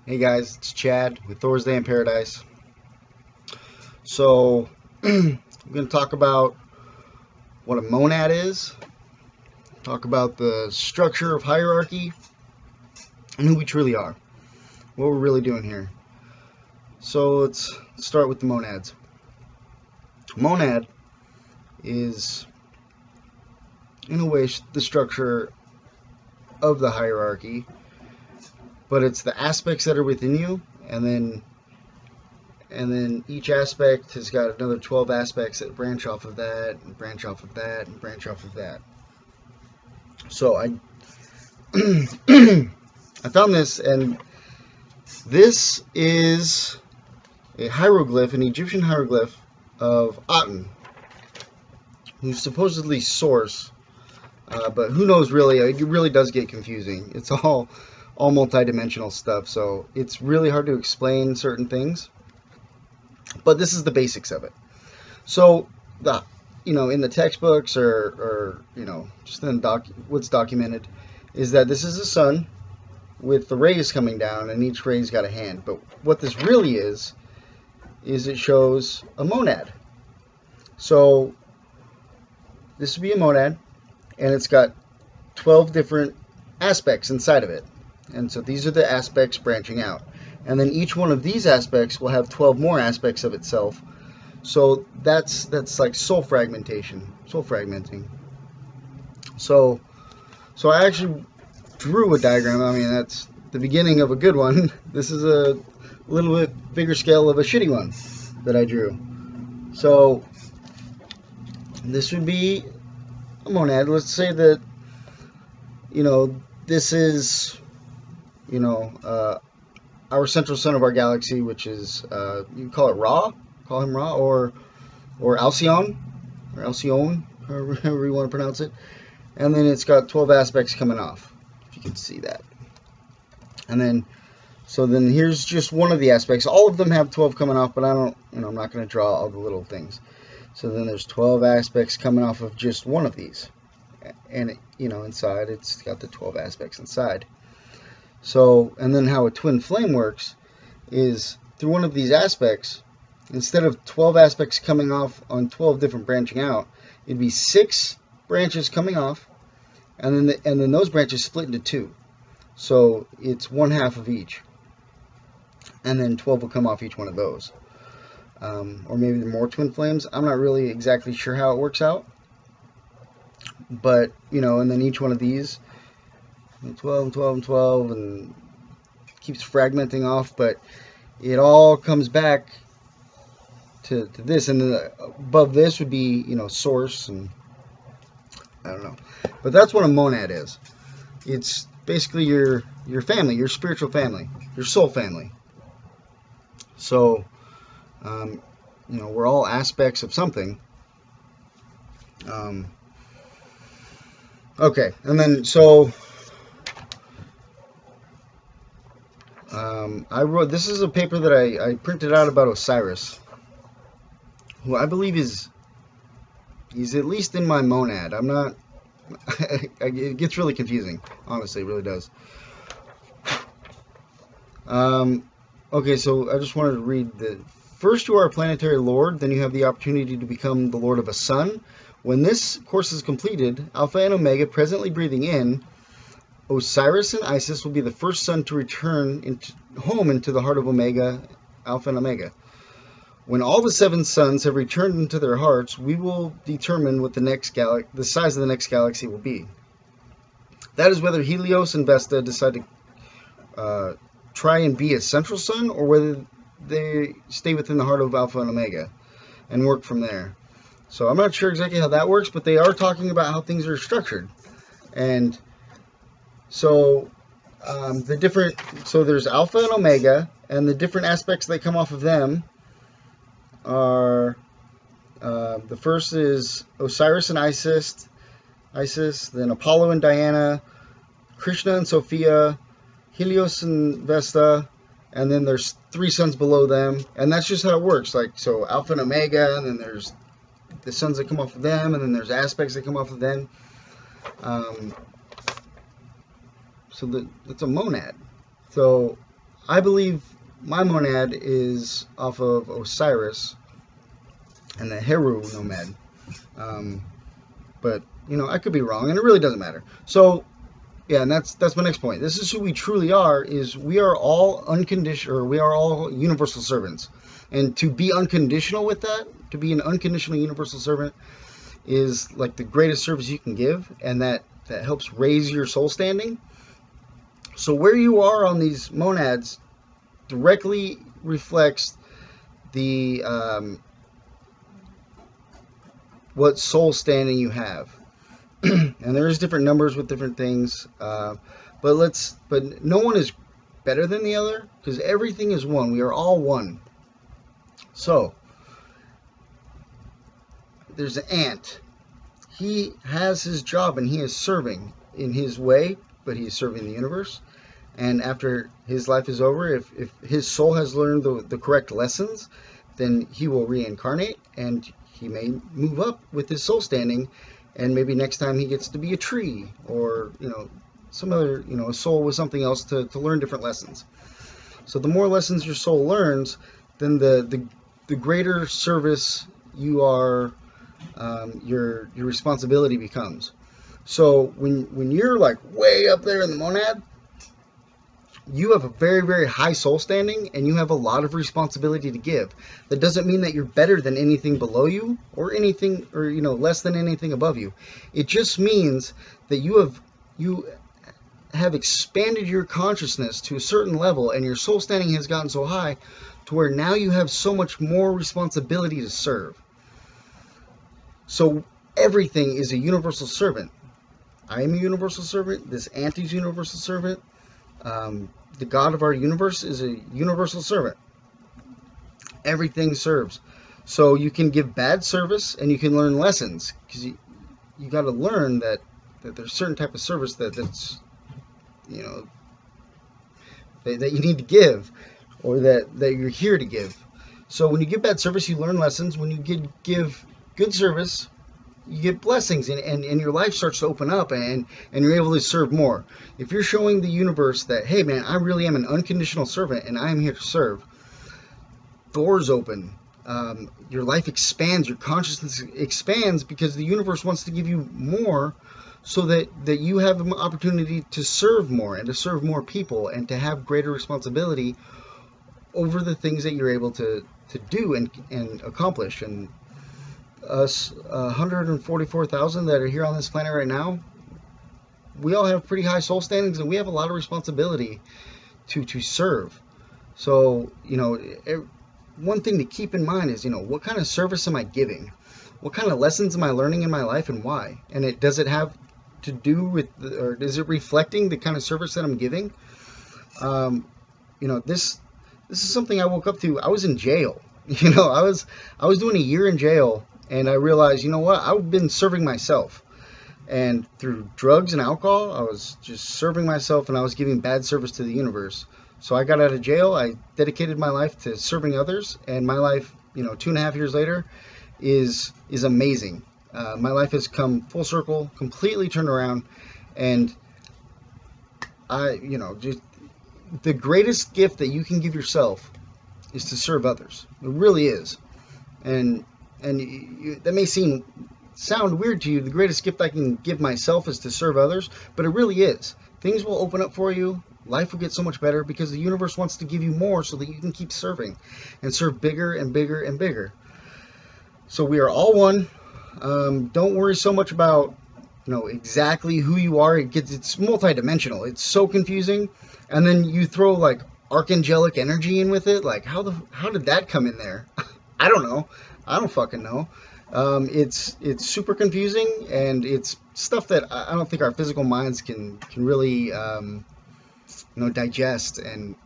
Hey guys, it's Chad with Thor's Day in Paradise. So, I'm going to talk about what a monad is, talk about the structure of hierarchy, and who we truly are, what we're really doing here. So, let's start with the monads. Monad is, in a way, the structure of the hierarchy, but it's the aspects that are within you, and then each aspect has got another 12 aspects that branch off of that, and branch off of that, and branch off of that. So I I found this, and this is a hieroglyph, an Egyptian hieroglyph of Aten, who's supposedly source, but who knows really? It really does get confusing. It's all multi-dimensional stuff, so it's really hard to explain certain things, but this is the basics of it. So in the textbooks or just in what's documented is that this is the sun with the rays coming down, and each ray's got a hand. But what this really is it shows a monad. So this would be a monad, and it's got 12 different aspects inside of it. And so these are the aspects branching out. And then each one of these aspects will have 12 more aspects of itself. So that's like soul fragmenting. So I actually drew a diagram. I mean, that's the beginning of a good one. This is a little bit bigger scale of a shitty one that I drew. So this would be a monad. Let's say that, this is our central sun of our galaxy, which is you call him Ra, or Alcyone, however you want to pronounce it. And then it's got 12 aspects coming off, if you can see that. And then then here's just one of the aspects. All of them have 12 coming off, but I'm not going to draw all the little things. So then there's 12 aspects coming off of just one of these, and inside it's got the 12 aspects inside. So, and then how a twin flame works is through one of these aspects, instead of 12 aspects coming off on 12 different branching out, it'd be 6 branches coming off, and then those branches split into 2. So it's 1/2 of each, and then 12 will come off each one of those. Or maybe more twin flames. I'm not really exactly sure how it works out, but and then each one of these, 12 and 12 and 12, and keeps fragmenting off, but it all comes back to this, and then above this would be source, and I don't know, but that's what a monad is. It's basically your family, your spiritual family, your soul family. So we're all aspects of something. Okay, and then I wrote, this is a paper that I printed out about Osiris, who I believe he's at least in my monad. I'm not, it gets really confusing, honestly, it really does. Okay, so I just wanted to read the, first you are a planetary lord, then you have the opportunity to become the lord of a sun. When this course is completed, Alpha and Omega presently breathing in, Osiris and Isis will be the first sun to return home into the heart of Omega, Alpha and Omega. When all the 7 suns have returned into their hearts, we will determine what the size of the next galaxy will be. That is whether Helios and Vesta decide to try and be a central sun, or whether they stay within the heart of Alpha and Omega and work from there. So I'm not sure exactly how that works, but they are talking about how things are structured. And so there's Alpha and Omega, and the different aspects that come off of them are, the first is Osiris and Isis, then Apollo and Diana, Krishna and Sophia, Helios and Vesta, and then there's 3 suns below them, and that's just how it works. Like, so Alpha and Omega, and then there's the suns that come off of them, and then there's aspects that come off of them. So that's a monad. So I believe my monad is off of Osiris and the Heru nomad. But you know, I could be wrong, and it really doesn't matter. So yeah, and that's my next point. This is who we truly are. Is we are all unconditional, or we are all universal servants. And to be unconditional with that, to be an unconditional universal servant, is like the greatest service you can give, and that helps raise your soul standing. So where you are on these monads directly reflects the what soul standing you have. And there's different numbers with different things, but no one is better than the other, because everything is one. We are all one. So there's an ant. He has his job and he is serving in his way, but he is serving the universe. And after his life is over, if his soul has learned the correct lessons, then he will reincarnate and he may move up with his soul standing. And maybe next time he gets to be a tree, or you know, some other, you know, a soul with something else to learn different lessons. So the more lessons your soul learns, then the greater service you are, your responsibility becomes. So when you're like way up there in the monad, you have a very, very high soul standing, and you have a lot of responsibility to give. That doesn't mean that you're better than anything below you, or anything, or you know, less than anything above you. It just means that you have expanded your consciousness to a certain level, and your soul standing has gotten so high to where now you have so much more responsibility to serve. So everything is a universal servant. I am a universal servant. This ant is a universal servant. The God of our universe is a universal servant. Everything serves. So you can give bad service and you can learn lessons, because you got to learn that there's a certain type of service that's, you know, that you need to give, or that you're here to give. So when you give bad service, you learn lessons. When you give good service, you get blessings, and your life starts to open up, and you're able to serve more. If you're showing the universe that, hey man, I really am an unconditional servant and I am here to serve, doors open, your life expands, your consciousness expands, because the universe wants to give you more, so that you have an opportunity to serve more, and to serve more people, and to have greater responsibility over the things that you're able to do and accomplish. And us 144,000 that are here on this planet right now, we all have pretty high soul standings, and we have a lot of responsibility to serve. So, you know, one thing to keep in mind is, you know, what kind of service am I giving? What kind of lessons am I learning in my life, and why? And does it have to do with, or is it reflecting the kind of service that I'm giving? You know, this is something I woke up to. I was in jail. You know, I was doing a year in jail, and I realized, you know what, I've been serving myself. And through drugs and alcohol, I was just serving myself, and I was giving bad service to the universe. So I got out of jail. I dedicated my life to serving others, and my life, you know, 2.5 years later, is amazing. My life has come full circle, completely turned around, and you know, just the greatest gift that you can give yourself is to serve others. It really is. And that may sound weird to you. The greatest gift I can give myself is to serve others, but it really is. Things will open up for you. Life will get so much better, because the universe wants to give you more, so that you can keep serving and serve bigger and bigger and bigger. So we are all one. Don't worry so much about, you know, exactly who you are. It's multidimensional. It's so confusing. And then you throw like archangelic energy in with it. Like, how did that come in there? I don't know. I don't fucking know. It's super confusing, and it's stuff that I don't think our physical minds can really you know, digest and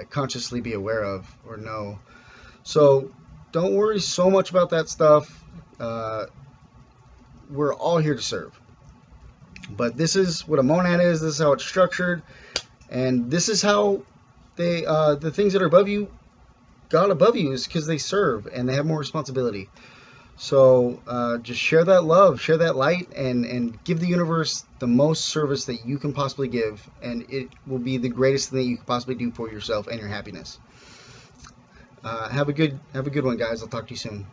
consciously be aware of or know. So don't worry so much about that stuff. We're all here to serve. But this is what a monad is. This is how it's structured, and this is how they the things that are above you got above you, is because they serve and they have more responsibility. So just share that love, share that light, and give the universe the most service that you can possibly give, and it will be the greatest thing that you can possibly do for yourself and your happiness. Have a good one, guys. I'll talk to you soon.